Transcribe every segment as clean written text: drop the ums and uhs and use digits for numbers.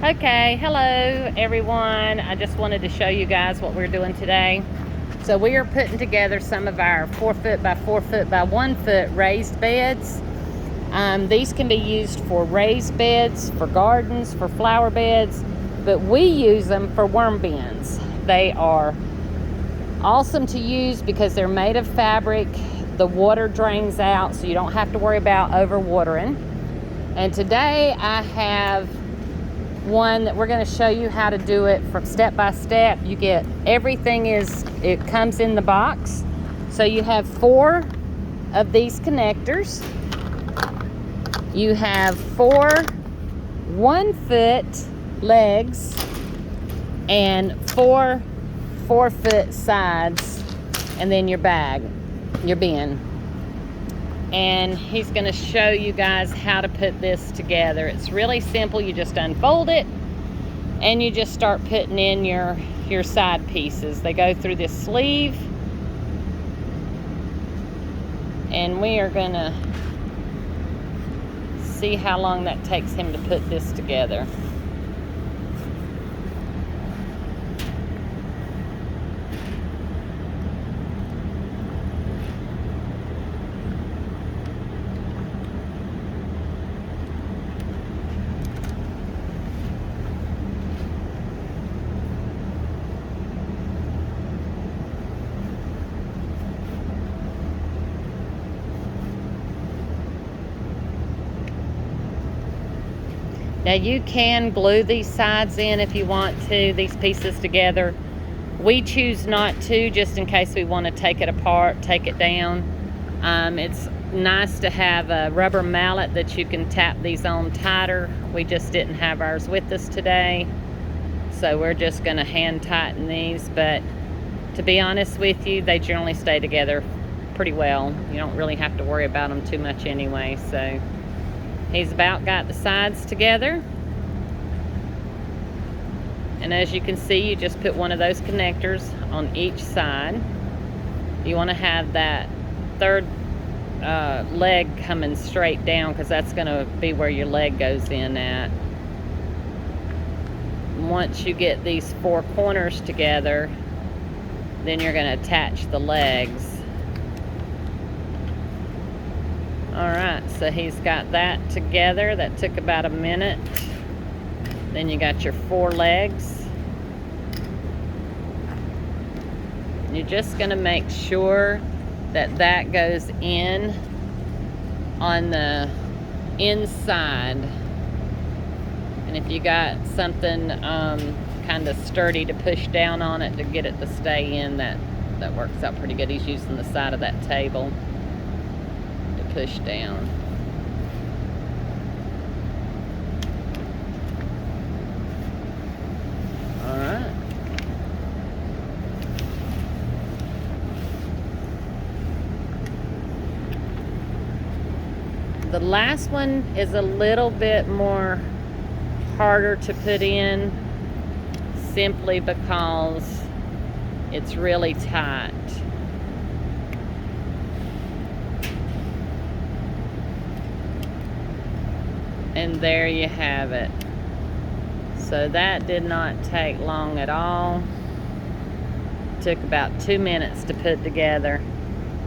Okay, hello everyone. I just wanted to show you guys what we're doing today. So we are putting together some of our 4 foot by 4 foot by 1 foot raised beds. These can be used for raised beds, for gardens, for flower beds, but we use them for worm bins. They are awesome to use because they're made of fabric. The water drains out, so you don't have to worry about overwatering. And today I have one that we're going to show you how to do it from step by step. You get everything it comes in the box. So you have 4 of these connectors. You have 4 1 foot legs and 4 4 foot sides, and then your bag, your bin. And he's going to show you guys how to put this together. It's really simple. You just unfold it and you just start putting in your side pieces. They go through this sleeve, and we are going to see how long that takes him to put this together. Now you can glue these sides in if you want to, these pieces together. We choose not to, just in case we want to take it apart, take it down. It's nice to have a rubber mallet that you can tap these on tighter. We just didn't have ours with us today, so we're just going to hand tighten these. But to be honest with you, they generally stay together pretty well. You don't really have to worry about them too much anyway. So he's about got the sides together. And as you can see, you just put one of those connectors on each side. You want to have that third leg coming straight down, because that's going to be where your leg goes in at. Once you get these 4 corners together, then you're going to attach the legs. Alright, so he's got that together. That took about a minute. Then you got your 4 legs. You're just going to make sure that that goes in on the inside. And if you got something kind of sturdy to push down on it to get it to stay in, that works out pretty good. He's using the side of that table push down. All right. The last one is a little bit more harder to put in, simply because it's really tight. And there you have it. So that did not take long at all. Took about 2 minutes to put together.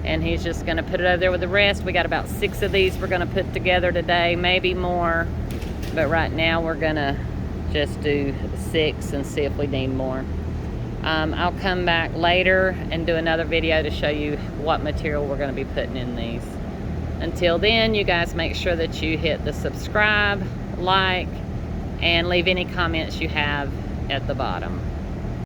And he's just going to put it over there with the rest. We got about 6 of these we're going to put together today, maybe more. But right now we're going to just do 6 and see if we need more. I'll come back later and do another video to show you what material we're going to be putting in these. Until then, you guys make sure that you hit the subscribe, like, and leave any comments you have at the bottom.